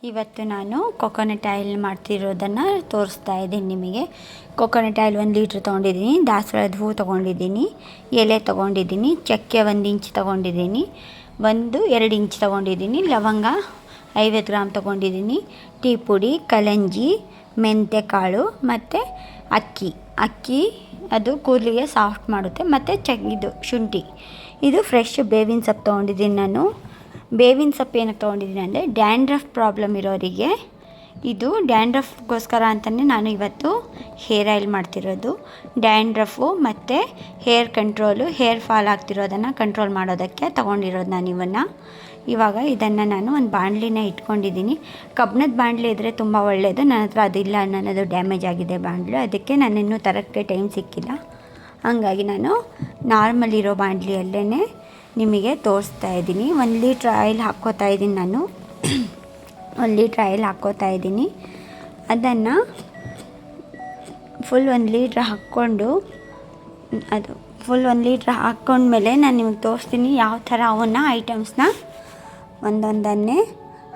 ಇವತ್ತು ನಾನು coconut oil ಮಾಡ್ತಿರೋದನ್ನು ತೋರಿಸ್ತಾ ಇದ್ದೀನಿ ನಿಮಗೆ. ಕೊಕೊನಟ್ ಆಯಿಲ್ 1 ಲೀಟ್ರ್ ತೊಗೊಂಡಿದ್ದೀನಿ, ದಾಸವಾಳದ ಹೂವು ತೊಗೊಂಡಿದ್ದೀನಿ, ಎಲೆ ತೊಗೊಂಡಿದ್ದೀನಿ, ಚಕ್ಕೆ 1 ಇಂಚ್ ತೊಗೊಂಡಿದ್ದೀನಿ, 1-2 ಇಂಚ್ ತೊಗೊಂಡಿದ್ದೀನಿ, ಲವಂಗ 50 ಗ್ರಾಮ್ ತೊಗೊಂಡಿದ್ದೀನಿ, ಟೀ ಪುಡಿ, ಕಲಂಜಿ, ಮೆಂತ್ಯ ಕಾಳು ಮತ್ತು ಅಕ್ಕಿ ಅದು ಕೂದಲಿಗೆ ಸಾಫ್ಟ್ ಮಾಡುತ್ತೆ, ಮತ್ತು ಇದು ಶುಂಠಿ. ಇದು ಫ್ರೆಶ್ ಬೇವಿನ ಸೊಪ್ಪು ತೊಗೊಂಡಿದ್ದೀನಿ ನಾನು. ಬೇವಿನ ಸೊಪ್ಪು ಏನಕ್ಕೆ ತೊಗೊಂಡಿದ್ದೀನಿ ಅಂದರೆ ಡ್ಯಾಂಡ್ರಫ್ ಪ್ರಾಬ್ಲಮ್ ಇರೋರಿಗೆ ಇದು ಡ್ಯಾಂಡ್ರಫ್ಗೋಸ್ಕರ ಅಂತಲೇ ನಾನು ಇವತ್ತು ಹೇರ್ ಆಯಿಲ್ ಮಾಡ್ತಿರೋದು. ಡ್ಯಾಂಡ್ರಫು ಮತ್ತು ಹೇರ್ ಕಂಟ್ರೋಲು, ಹೇರ್ ಫಾಲ್ ಆಗ್ತಿರೋದನ್ನು ಕಂಟ್ರೋಲ್ ಮಾಡೋದಕ್ಕೆ ತೊಗೊಂಡಿರೋದು ನಾನು ಇವಾಗ ಇದನ್ನು ನಾನು ಒಂದು ಬಾಣಲಿನ ಇಟ್ಕೊಂಡಿದ್ದೀನಿ. ಕಬ್ಬಿಣದ ಬಾಣಲಿ ಇದ್ದರೆ ತುಂಬ ಒಳ್ಳೆಯದು. ನನ್ನ ಹತ್ರ ಅದಿಲ್ಲ, ನನ್ನದು ಡ್ಯಾಮೇಜ್ ಆಗಿದೆ ಬಾಣಲು, ಅದಕ್ಕೆ ನಾನು ಇನ್ನೂ ತರೋಕ್ಕೆ ಟೈಮ್ ಸಿಕ್ಕಿಲ್ಲ. ಹಾಗಾಗಿ ನಾನು ನಾರ್ಮಲ್ ಇರೋ ಬಾಣಲಿಯಲ್ಲೇ ನಿಮಗೆ ತೋರಿಸ್ತಾ ಇದ್ದೀನಿ. 1 ಲೀಟ್ರ್ ಆಯಿಲ್ ಹಾಕ್ಕೋತಾ ಇದ್ದೀನಿ ನಾನು. 1 ಲೀಟ್ರ್ ಆಯಿಲ್ ಹಾಕ್ಕೋತಾ ಇದ್ದೀನಿ. ಅದನ್ನು ಫುಲ್ 1 ಲೀಟ್ರ್ ಹಾಕ್ಕೊಂಡು ಫುಲ್ 1 ಲೀಟ್ರ್ ಹಾಕ್ಕೊಂಡ್ಮೇಲೆ ನಾನು ನಿಮಗೆ ತೋರಿಸ್ತೀನಿ ಯಾವ ಥರ ಅವನ್ನ ಐಟಮ್ಸ್ನ ಒಂದೊಂದನ್ನೇ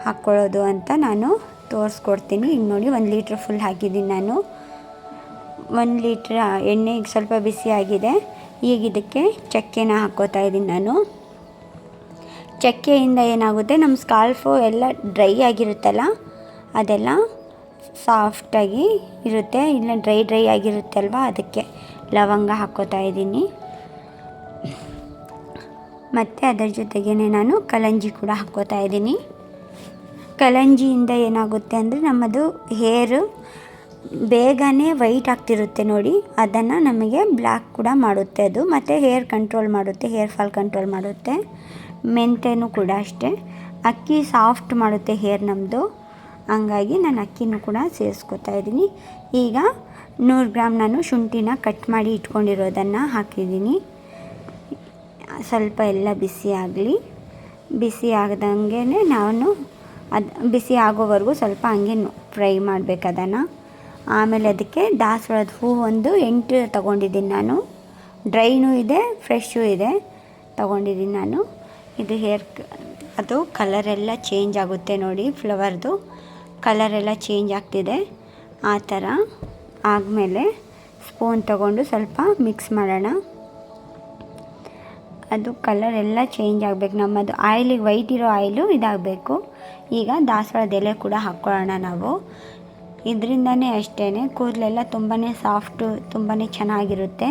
ಹಾಕ್ಕೊಳ್ಳೋದು ಅಂತ ನಾನು ತೋರಿಸ್ಕೊಡ್ತೀನಿ. ಈಗ ನೋಡಿ 1 ಲೀಟ್ರ್ ಫುಲ್ ಹಾಕಿದ್ದೀನಿ ನಾನು. 1 ಲೀಟ್ರ್ ಎಣ್ಣೆ ಈಗ ಸ್ವಲ್ಪ ಬಿಸಿ ಆಗಿದೆ. ಈಗ ಇದಕ್ಕೆ ಚಕ್ಕೆನ ಹಾಕ್ಕೋತಾ ಇದ್ದೀನಿ ನಾನು. ಚಕ್ಕೆಯಿಂದ ಏನಾಗುತ್ತೆ, ನಮ್ಮ ಸ್ಕಾಲ್ಫು ಎಲ್ಲ ಡ್ರೈ ಆಗಿರುತ್ತಲ್ಲ, ಅದೆಲ್ಲ ಸಾಫ್ಟಾಗಿ ಇರುತ್ತೆ. ಇಲ್ಲ ಡ್ರೈ ಆಗಿರುತ್ತೆ ಅಲ್ವಾ, ಅದಕ್ಕೆ ಲವಂಗ ಹಾಕ್ಕೋತಾ ಇದ್ದೀನಿ. ಮತ್ತು ಅದರ ಜೊತೆಗೇ ನಾನು ಕಲಂಜಿ ಕೂಡ ಹಾಕ್ಕೋತಾ ಇದ್ದೀನಿ. ಕಲಂಜಿಯಿಂದ ಏನಾಗುತ್ತೆ ಅಂದರೆ ನಮ್ಮದು ಹೇರು ಬೇಗನೆ ವೈಟ್ ಆಗ್ತಿರುತ್ತೆ ನೋಡಿ, ಅದನ್ನು ನಮಗೆ ಬ್ಲ್ಯಾಕ್ ಕೂಡ ಮಾಡುತ್ತೆ ಅದು. ಮತ್ತು ಹೇರ್ ಕಂಟ್ರೋಲ್ ಮಾಡುತ್ತೆ, ಹೇರ್ ಫಾಲ್ ಕಂಟ್ರೋಲ್ ಮಾಡುತ್ತೆ. ಮೆಂತ್ಯನೂ ಕೂಡ ಅಷ್ಟೇ. ಅಕ್ಕಿ ಸಾಫ್ಟ್ ಮಾಡುತ್ತೆ ಹೇರ್ ನಮ್ಮದು, ಹಂಗಾಗಿ ನಾನು ಅಕ್ಕಿನೂ ಕೂಡ ಸೇರಿಸ್ಕೊತಾ ಇದ್ದೀನಿ. ಈಗ 100 ಗ್ರಾಮ್ ನಾನು ಶುಂಠಿನ ಕಟ್ ಮಾಡಿ ಇಟ್ಕೊಂಡಿರೋದನ್ನು ಹಾಕಿದ್ದೀನಿ. ಸ್ವಲ್ಪ ಎಲ್ಲ ಬಿಸಿ ಆಗಲಿ. ಬಿಸಿ ಆಗದಂಗೆ ನಾನು ಬಿಸಿ ಆಗೋವರೆಗೂ ಸ್ವಲ್ಪ ಹಂಗೆ ಫ್ರೈ ಮಾಡಬೇಕು ಅದನ್ನು. ಆಮೇಲೆ ಅದಕ್ಕೆ ದಾಸವಾಳದ ಹೂವು 8 ತೊಗೊಂಡಿದ್ದೀನಿ ನಾನು. ಡ್ರೈನೂ ಇದೆ, ಫ್ರೆಶ್ಶೂ ಇದೆ ತೊಗೊಂಡಿದ್ದೀನಿ ನಾನು. ಇದು ಅದು ಕಲರೆಲ್ಲ ಚೇಂಜ್ ಆಗುತ್ತೆ ನೋಡಿ, ಫ್ಲವರ್ದು ಕಲರೆಲ್ಲ ಚೇಂಜ್ ಆಗ್ತಿದೆ. ಆ ಥರ ಆದಮೇಲೆ ಸ್ಪೂನ್ ತೊಗೊಂಡು ಸ್ವಲ್ಪ ಮಿಕ್ಸ್ ಮಾಡೋಣ. ಅದು ಕಲರ್ ಎಲ್ಲ ಚೇಂಜ್ ಆಗಬೇಕು. ನಮ್ಮದು ಆಯಿಲಿಗೆ ವೈಟ್ ಇರೋ ಆಯಿಲು ಇದಾಗಬೇಕು. ಈಗ ದಾಸವಾಳದ ಎಲೆ ಕೂಡ ಹಾಕ್ಕೊಳ್ಳೋಣ ನಾವು. ಇದರಿಂದನೇ ಅಷ್ಟೇ ಕೂದಲೆಲ್ಲ ತುಂಬಾ ಸಾಫ್ಟು, ತುಂಬಾ ಚೆನ್ನಾಗಿರುತ್ತೆ.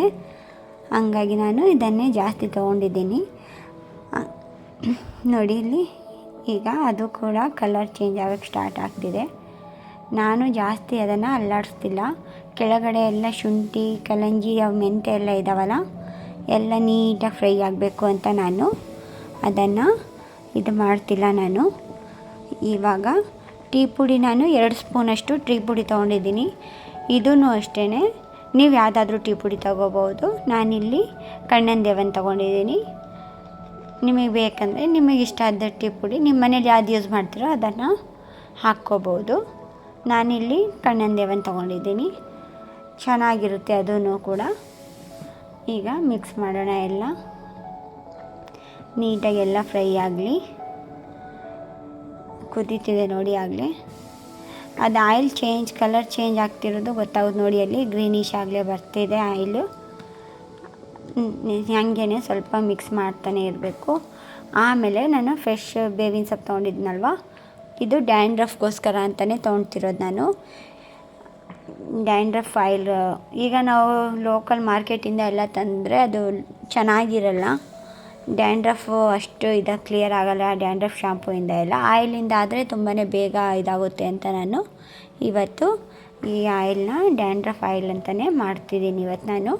ಹಂಗಾಗಿ ನಾನು ಇದನ್ನೇ ಜಾಸ್ತಿ ತೊಗೊಂಡಿದ್ದೀನಿ ನೋಡಿ. ಇಲ್ಲಿ ಈಗ ಅದು ಕೂಡ ಕಲರ್ ಚೇಂಜ್ ಆಗೋಕ್ಕೆ ಸ್ಟಾರ್ಟ್ ಆಗ್ತಿದೆ. ನಾನು ಜಾಸ್ತಿ ಅದನ್ನು ಅಲ್ಲಾಡಿಸ್ತಿಲ್ಲ. ಕೆಳಗಡೆ ಎಲ್ಲ ಶುಂಠಿ, ಕಲಂಜಿ, ಮೆಂತ್ಯ ಎಲ್ಲ ಇದ್ದಾವಲ್ಲ, ಎಲ್ಲ ನೀಟಾಗಿ ಫ್ರೈ ಆಗಬೇಕು ಅಂತ ನಾನು ಅದನ್ನು ಇದು ಮಾಡ್ತಿಲ್ಲ ನಾನು. ಇವಾಗ ಟೀ ಪುಡಿ ನಾನು 2 ಸ್ಪೂನಷ್ಟು ಟೀ ಪುಡಿ ತೊಗೊಂಡಿದ್ದೀನಿ. ಇದೂ ಅಷ್ಟೇ, ನೀವು ಯಾವುದಾದ್ರೂ ಟೀ ಪುಡಿ ತೊಗೋಬೋದು. ನಾನಿಲ್ಲಿ ಕಣ್ಣನ್ ದೇವನ್ ತೊಗೊಂಡಿದ್ದೀನಿ. ನಿಮಗೆ ಬೇಕಂದರೆ ನಿಮಗೆ ಇಷ್ಟ ಆದ ಟೀ ಪುಡಿ, ನಿಮ್ಮ ಮನೇಲಿ ಯಾವ್ದು ಯೂಸ್ ಮಾಡ್ತೀರೋ ಅದನ್ನು ಹಾಕ್ಕೋಬೋದು. ನಾನಿಲ್ಲಿ ಕಣ್ಣನ್ ದೇವನ್ ತೊಗೊಂಡಿದ್ದೀನಿ, ಚೆನ್ನಾಗಿರುತ್ತೆ ಅದೂ ಕೂಡ. ಈಗ ಮಿಕ್ಸ್ ಮಾಡೋಣ, ಎಲ್ಲ ನೀಟಾಗಿ ಎಲ್ಲ ಫ್ರೈ ಆಗಲಿ. ಕುದೀತಿದೆ ನೋಡಿ ಆಗಲೇ. ಅದು ಆಯಿಲ್ ಕಲರ್ ಚೇಂಜ್ ಆಗ್ತಿರೋದು ಗೊತ್ತಾಗೋದು ನೋಡಿ. ಅಲ್ಲಿ ಗ್ರೀನಿಶ್ ಆಗಲೇ ಬರ್ತಿದೆ ಆಯಿಲು. ಹಾಗೇ ಸ್ವಲ್ಪ ಮಿಕ್ಸ್ ಮಾಡ್ತಾನೆ ಇರಬೇಕು. ಆಮೇಲೆ ನಾನು ಫ್ರೆಶ್ ಬೇವಿನ ಸೊಪ್ಪು ತೊಗೊಂಡಿದ್ನಲ್ವ, ಇದು ಡ್ಯಾಂಡ್ರಫ್ಗೋಸ್ಕರ ಅಂತಲೇ ತೊಗೊಳ್ತಿರೋದು ನಾನು. ಡ್ಯಾಂಡ್ರಫ್ ಆಯಿಲ್ ಈಗ ನಾವು ಲೋಕಲ್ ಮಾರ್ಕೆಟಿಂದ ಎಲ್ಲ ತಂದರೆ ಅದು ಚೆನ್ನಾಗಿರಲ್ಲ. ಡ್ಯಾಂಡ್ರಫು ಅಷ್ಟು ಕ್ಲಿಯರ್ ಆಗೋಲ್ಲ ಡ್ಯಾಂಡ್ರಫ್ ಶಾಂಪೂಯಿಂದ ಎಲ್ಲ. ಆಯಿಲಿಂದ ಆದರೆ ತುಂಬಾ ಬೇಗ ಇದಾಗುತ್ತೆ ಅಂತ ನಾನು ಇವತ್ತು ಈ ಆಯಿಲ್ನ ಡ್ಯಾಂಡ್ರಫ್ ಆಯಿಲ್ ಅಂತಲೇ ಮಾಡ್ತಿದ್ದೀನಿ ಇವತ್ತು ನಾನು.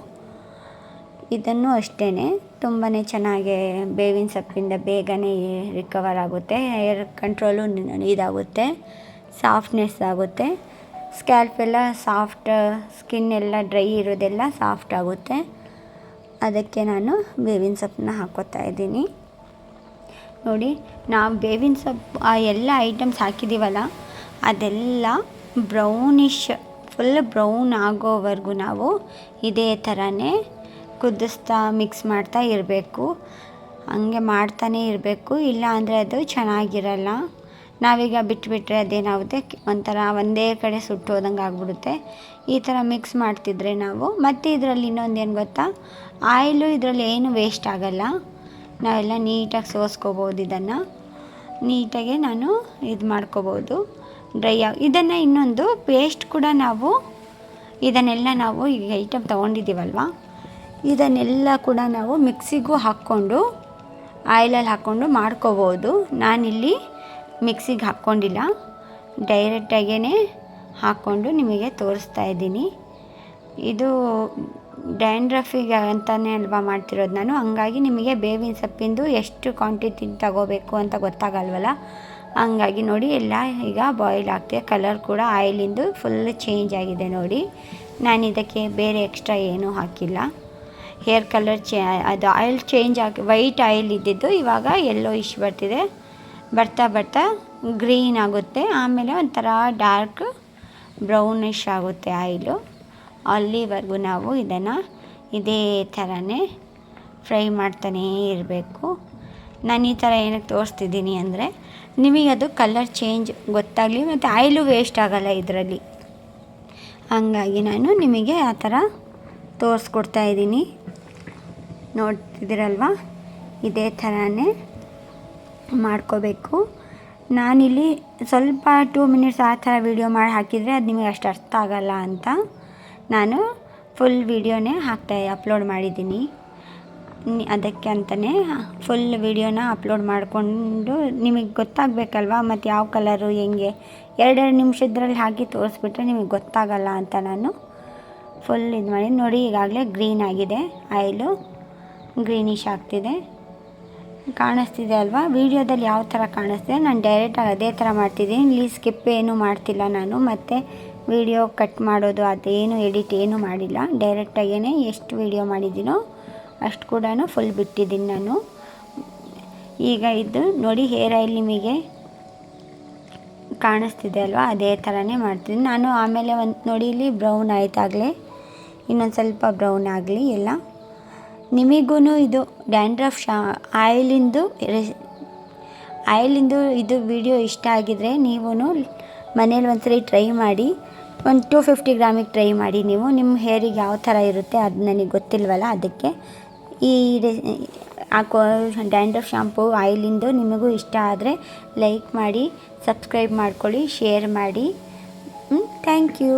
ಇದನ್ನು ಅಷ್ಟೇ ತುಂಬಾ ಚೆನ್ನಾಗಿ ಬೇವಿನ ಸೊಪ್ಪಿಂದ ಬೇಗನೆ ರಿಕವರ್ ಆಗುತ್ತೆ. ಹೇರ್ ಕಂಟ್ರೋಲು ಇದಾಗುತ್ತೆ, ಸಾಫ್ಟ್ನೆಸ್ ಆಗುತ್ತೆ. ಸ್ಕ್ಯಾಲ್ಪ್ ಎಲ್ಲ ಸಾಫ್ಟ್, ಸ್ಕಿನ್ ಎಲ್ಲ ಡ್ರೈ ಇರೋದೆಲ್ಲ ಸಾಫ್ಟ್ ಆಗುತ್ತೆ. ಅದಕ್ಕೆ ನಾನು ಬೇವಿನ ಸೊಪ್ಪನ್ನ ಹಾಕ್ಕೋತಾ ಇದ್ದೀನಿ ನೋಡಿ. ನಾವು ಬೇವಿನ ಸೊಪ್ಪು ಆ ಎಲ್ಲ ಐಟಮ್ಸ್ ಹಾಕಿದ್ದೀವಲ್ಲ, ಅದೆಲ್ಲ ಬ್ರೌನಿಶ್, ಫುಲ್ ಬ್ರೌನ್ ಆಗೋವರೆಗೂ ನಾವು ಇದೇ ಥರನೇ ಕುದಿಸ್ತಾ ಮಿಕ್ಸ್ ಮಾಡ್ತಾ ಇರಬೇಕು. ಹಂಗೆ ಮಾಡ್ತಾನೇ ಇರಬೇಕು, ಇಲ್ಲ ಅಂದರೆ ಅದು ಚೆನ್ನಾಗಿರಲ್ಲ. ನಾವೀಗ ಬಿಟ್ಟುಬಿಟ್ರೆ ಅದೇನಾಗುತ್ತೆ ಒಂಥರ ಒಂದೇ ಕಡೆ ಸುಟ್ಟು ಹೋದಂಗೆ ಆಗಿಬಿಡುತ್ತೆ. ಈ ಥರ ಮಿಕ್ಸ್ ಮಾಡ್ತಿದ್ರೆ ನಾವು ಮತ್ತು ಇದರಲ್ಲಿ ಇನ್ನೊಂದು ಏನು ಗೊತ್ತಾ, ಆಯಿಲು ಇದರಲ್ಲಿ ಏನು ವೇಸ್ಟ್ ಆಗೋಲ್ಲ. ನಾವೆಲ್ಲ ನೀಟಾಗಿ ಸೋಸ್ಕೋಬೋದು. ಇದನ್ನು ನೀಟಾಗಿ ನಾನು ಇದು ಮಾಡ್ಕೋಬೋದು ಡ್ರೈ ಆಗಿ. ಇದನ್ನು ಇನ್ನೊಂದು ಪೇಸ್ಟ್ ಕೂಡ ಇದನ್ನೆಲ್ಲ ನಾವು ಈಗ ಐಟಮ್ ತೊಗೊಂಡಿದ್ದೀವಲ್ವ, ಇದನ್ನೆಲ್ಲ ಕೂಡ ನಾವು ಮಿಕ್ಸಿಗೂ ಹಾಕ್ಕೊಂಡು ಆಯಿಲಲ್ಲಿ ಹಾಕ್ಕೊಂಡು ಮಾಡ್ಕೋಬೋದು. ನಾನಿಲ್ಲಿ ಮಿಕ್ಸಿಗೆ ಹಾಕ್ಕೊಂಡಿಲ್ಲ, ಡೈರೆಕ್ಟಾಗೇ ಹಾಕ್ಕೊಂಡು ನಿಮಗೆ ತೋರಿಸ್ತಾ ಇದ್ದೀನಿ. ಇದು ಡ್ಯಾಂಡ್ರಫಿಗೆ ಅಂತಲೇ ಅಲ್ವಾ ಮಾಡ್ತಿರೋದು ನಾನು, ಹಂಗಾಗಿ ನಿಮಗೆ ಬೇವಿನ ಸೊಪ್ಪಿಂದು ಎಷ್ಟು ಕ್ವಾಂಟಿಟಿ ತಗೋಬೇಕು ಅಂತ ಗೊತ್ತಾಗಲ್ವಲ್ಲ, ಹಂಗಾಗಿ ನೋಡಿ ಎಲ್ಲ ಈಗ ಬಾಯ್ಲ್ ಆಗ್ತಿದೆ. ಕಲರ್ ಕೂಡ ಆಯಿಲಿಂದು ಫುಲ್ ಚೇಂಜ್ ಆಗಿದೆ ನೋಡಿ. ನಾನು ಇದಕ್ಕೆ ಬೇರೆ ಎಕ್ಸ್ಟ್ರಾ ಏನೂ ಹಾಕಿಲ್ಲ. ಹೇರ್ ಕಲರ್ ಅದು ಆಯಿಲ್ ಚೇಂಜ್ ಆಗಿ ವೈಟ್ ಆಯಿಲ್ ಇದ್ದಿದ್ದು ಇವಾಗ ಎಲ್ಲೋ ಇಶ್ ಬರ್ತಿದೆ, ಬರ್ತಾ ಬರ್ತಾ ಗ್ರೀನ್ ಆಗುತ್ತೆ, ಆಮೇಲೆ ಒಂಥರ ಡಾರ್ಕ್ ಬ್ರೌನಿಶ್ ಆಗುತ್ತೆ ಆಯಿಲು. ಅಲ್ಲಿವರೆಗೂ ನಾವು ಇದನ್ನು ಇದೇ ಥರನೇ ಫ್ರೈ ಮಾಡ್ತಾನೇ ಇರಬೇಕು. ನಾನು ಈ ಥರ ಏನಕ್ಕೆ ತೋರಿಸ್ತಿದ್ದೀನಿ ಅಂದರೆ ನಿಮಗೆ ಅದು ಕಲರ್ ಚೇಂಜ್ ಗೊತ್ತಾಗಲಿ ಮತ್ತು ಆಯಿಲು ವೇಸ್ಟ್ ಆಗೋಲ್ಲ ಇದರಲ್ಲಿ, ಹಂಗಾಗಿ ನಾನು ನಿಮಗೆ ಆ ಥರ ತೋರಿಸ್ಕೊಡ್ತಾ ಇದ್ದೀನಿ. ನೋಡ್ತಿದ್ದೀರಲ್ವ, ಇದೇ ಥರನೇ ಮಾಡ್ಕೋಬೇಕು. ನಾನಿಲ್ಲಿ ಸ್ವಲ್ಪ 2 ಮಿನಿಟ್ಸ್ ಆ ಥರ ವೀಡಿಯೋ ಮಾಡಿ ಹಾಕಿದರೆ ಅದು ನಿಮಗೆ ಅಷ್ಟು ಅರ್ಥ ಆಗೋಲ್ಲ ಅಂತ ನಾನು ಫುಲ್ ವೀಡಿಯೋನೇ ಅಪ್ಲೋಡ್ ಮಾಡಿದ್ದೀನಿ. ಅದಕ್ಕೆ ಅಂತಲೇ ಫುಲ್ ವೀಡಿಯೋನ ಅಪ್ಲೋಡ್ ಮಾಡಿಕೊಂಡು ನಿಮಗೆ ಗೊತ್ತಾಗಬೇಕಲ್ವ, ಮತ್ತು ಯಾವ ಕಲರು ಹೆಂಗೆ 2 ನಿಮಿಷದ್ರಲ್ಲಿ ಹಾಕಿ ತೋರಿಸ್ಬಿಟ್ರೆ ನಿಮಗೆ ಗೊತ್ತಾಗಲ್ಲ ಅಂತ ನಾನು ಫುಲ್ ಇದು ಮಾಡಿ. ನೋಡಿ ಈಗಾಗಲೇ ಗ್ರೀನ್ ಆಗಿದೆ, ಆಯಿಲು ಗ್ರೀನಿಶ್ ಆಗ್ತಿದೆ, ಕಾಣಿಸ್ತಿದೆ ಅಲ್ವಾ. ವೀಡಿಯೋದಲ್ಲಿ ಯಾವ ಥರ ಕಾಣಿಸ್ತಿದೆ ನಾನು ಡೈರೆಕ್ಟಾಗಿ ಅದೇ ಥರ ಮಾಡ್ತಿದ್ದೀನಿ. ಇಲ್ಲಿ ಸ್ಕಿಪ್ ಏನೂ ಮಾಡ್ತಿಲ್ಲ ನಾನು, ಮತ್ತು ವೀಡಿಯೋ ಕಟ್ ಮಾಡೋದು ಅದೇನು ಎಡಿಟ್ ಏನೂ ಮಾಡಿಲ್ಲ. ಡೈರೆಕ್ಟಾಗೇ ಎಷ್ಟು ವೀಡಿಯೋ ಮಾಡಿದ್ದೀನೋ ಅಷ್ಟು ಕೂಡ ಫುಲ್ ಬಿಟ್ಟಿದ್ದೀನಿ ನಾನು. ಈಗ ಇದು ನೋಡಿ ಹೇರ್ ಆಯಿಲ್ ನಿಮಗೆ ಕಾಣಿಸ್ತಿದೆ ಅಲ್ವಾ, ಅದೇ ಥರನೇ ಮಾಡ್ತೀನಿ ನಾನು. ಆಮೇಲೆ ಒಂದು ನೋಡಿ ಇಲ್ಲಿ ಬ್ರೌನ್ ಆಯ್ತಾಗಲೇ, ಇನ್ನೊಂದು ಸ್ವಲ್ಪ ಬ್ರೌನ್ ಆಗಲಿ ಎಲ್ಲ. ನಿಮಗೂ ಇದು ಡ್ಯಾಂಡ್ರಫ್ ಆಯಿಲಿಂದು ಇದು ವಿಡಿಯೋ ಇಷ್ಟ ಆಗಿದರೆ ನೀವು ಮನೇಲಿ ಒಂದ್ಸರಿ ಟ್ರೈ ಮಾಡಿ. ಒಂದು 250 ಗ್ರಾಮಿಗೆ ಟ್ರೈ ಮಾಡಿ ನೀವು. ನಿಮ್ಮ ಹೇರಿಗೆ ಯಾವ ಥರ ಇರುತ್ತೆ ಅದು ನನಗೆ ಗೊತ್ತಿಲ್ವಲ್ಲ, ಅದಕ್ಕೆ ಈ ಡ್ಯಾಂಡ್ರಫ್ ಶಾಂಪೂ ಆಯಿಲಿಂದು ನಿಮಗೂ ಇಷ್ಟ ಆದರೆ ಲೈಕ್ ಮಾಡಿ, ಸಬ್ಸ್ಕ್ರೈಬ್ ಮಾಡ್ಕೊಳ್ಳಿ, ಶೇರ್ ಮಾಡಿ. Thank you.